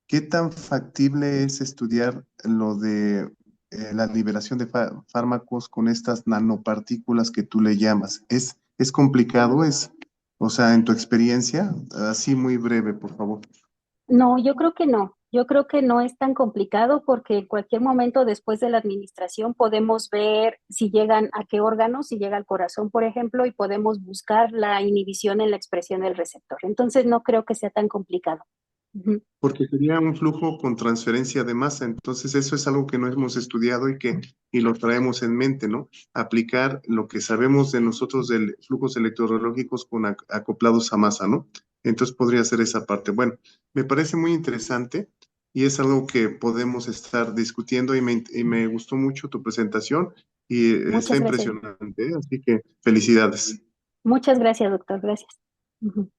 ¿Qué tan factible es estudiar lo de la liberación de fármacos con estas nanopartículas que tú le llamas? ¿Es complicado? O sea, en tu experiencia, así muy breve, por favor. No, yo creo que no. Yo creo que no es tan complicado porque en cualquier momento después de la administración podemos ver si llegan a qué órganos, si llega al corazón, por ejemplo, y podemos buscar la inhibición en la expresión del receptor. Entonces no creo que sea tan complicado. Ujú. Porque sería un flujo con transferencia de masa, entonces eso es algo que no hemos estudiado y lo traemos en mente, ¿no? Aplicar lo que sabemos de nosotros de flujos electrológicos con acoplados a masa, ¿no? Entonces podría ser esa parte. Bueno, me parece muy interesante y es algo que podemos estar discutiendo y me gustó mucho tu presentación y está Muchas gracias. impresionante, ¿eh? Así que felicidades. Muchas gracias, doctor. Gracias. Ujú.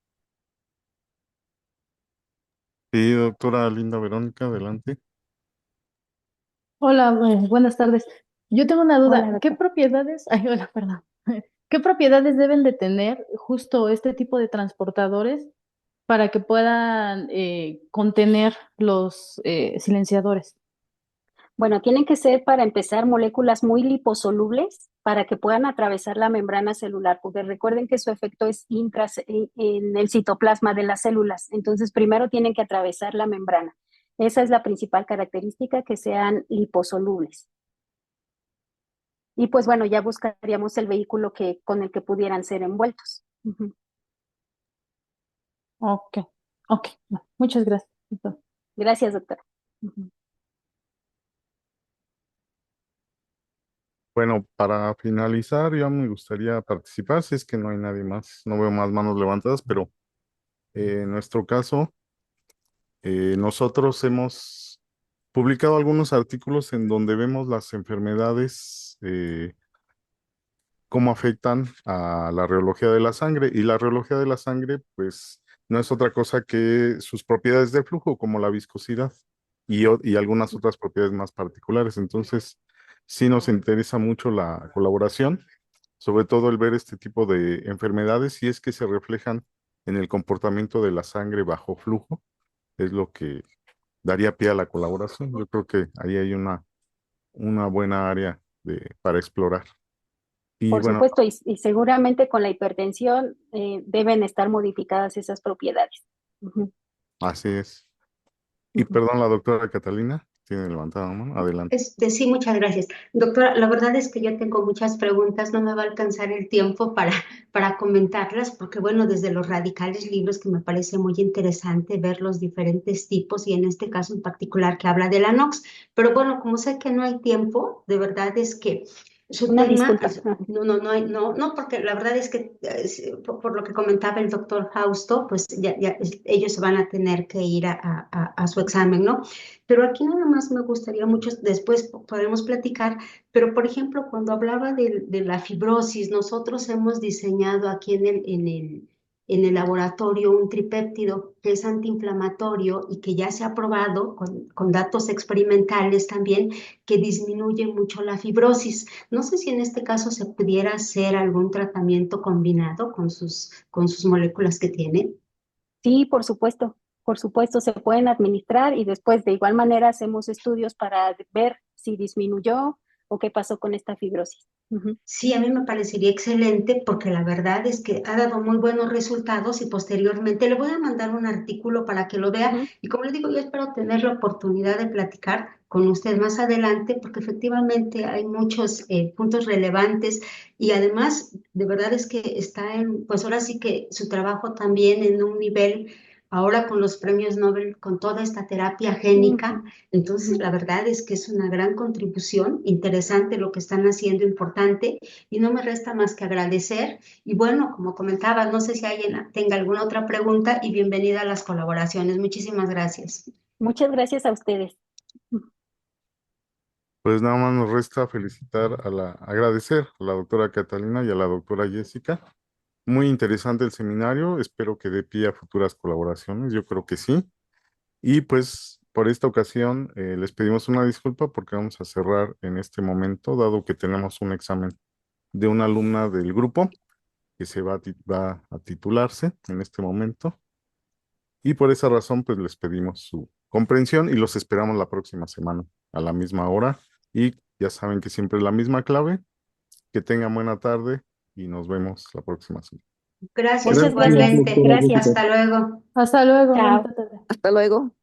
Sí, doctora Linda Verónica, adelante. Hola, buenas tardes. Yo tengo una Hola, duda. ¿Qué doctor. propiedades, ay, hola, perdón. ¿Qué propiedades deben de tener justo este tipo de transportadores para que puedan contener los silenciadores? Bueno, tienen que ser para empezar moléculas muy liposolubles para que puedan atravesar la membrana celular, porque recuerden que su efecto es en el citoplasma de las células. Entonces, primero tienen que atravesar la membrana. Esa es la principal característica, que sean liposolubles. Y pues bueno, ya buscaríamos el vehículo con el que pudieran ser envueltos. Ujú. Ok, ok. Muchas gracias. Gracias, doctora. Ujú. Bueno, para finalizar, ya me gustaría participar, si es que no hay nadie más, no veo más manos levantadas, pero en nuestro caso, nosotros hemos publicado algunos artículos en donde vemos las enfermedades, cómo afectan a la reología de la sangre. Y la reología de la sangre, pues, no es otra cosa que sus propiedades de flujo, como la viscosidad y algunas otras propiedades más particulares. Entonces, sí nos interesa mucho la colaboración, sobre todo el ver este tipo de enfermedades, si es que se reflejan en el comportamiento de la sangre bajo flujo, es lo que daría pie a la colaboración. Yo creo que ahí hay una buena área para explorar. Y Por bueno, supuesto, y seguramente con la hipertensión deben estar modificadas esas propiedades. Ujú, así es. Y ujú. perdón, la doctora Catalina tiene levantada la mano. Adelante. Sí, muchas gracias. Doctora, la verdad es que yo tengo muchas preguntas, no me va a alcanzar el tiempo para comentarlas, porque bueno, desde los radicales libros que me parece muy interesante ver los diferentes tipos y en este caso en particular que habla de la NOx, pero bueno, como sé que no hay tiempo, de verdad es que su Una tema, disculpa. no, porque la verdad es que por lo que comentaba el doctor Fausto, pues ya ellos se van a tener que ir a su examen, ¿no? Pero aquí nada más me gustaría mucho, después podremos platicar, pero por ejemplo, cuando hablaba de la fibrosis, nosotros hemos diseñado aquí en el laboratorio un tripéptido que es antiinflamatorio y que ya se ha probado con datos experimentales también que disminuye mucho la fibrosis. No sé si en este caso se pudiera hacer algún tratamiento combinado con sus moléculas que tiene. Sí, por supuesto, se pueden administrar y después de igual manera hacemos estudios para ver si disminuyó o qué pasó con esta fibrosis. Ujú, Sí, a mí me parecería excelente porque la verdad es que ha dado muy buenos resultados y posteriormente le voy a mandar un artículo para que lo vea ujú. y como le digo, yo espero tener la oportunidad de platicar con usted más adelante porque efectivamente hay muchos puntos relevantes y además de verdad es que está pues ahora sí que su trabajo también en un nivel, ahora con los premios Nobel, con toda esta terapia génica. Ujú, Entonces, ujú. la verdad es que es una gran contribución, interesante lo que están haciendo, importante, y no me resta más que agradecer. Y bueno, como comentaba, no sé si alguien tenga alguna otra pregunta y bienvenida a las colaboraciones. Muchísimas gracias. Muchas gracias a ustedes. Pues nada más nos resta agradecer a la doctora Catalina y a la doctora Jessica. Muy interesante el seminario, espero que dé pie a futuras colaboraciones, yo creo que sí. Y pues por esta ocasión les pedimos una disculpa porque vamos a cerrar en este momento, dado que tenemos un examen de una alumna del grupo que va a titularse en este momento. Y por esa razón, pues les pedimos su comprensión y los esperamos la próxima semana a la misma hora. Y ya saben que siempre es la misma clave. Que tengan buena tarde y nos vemos la próxima semana. Gracias Muchas gracias. igualmente. Gracias. Hasta luego. Hasta luego, Chao. bonita tarde. Hasta luego.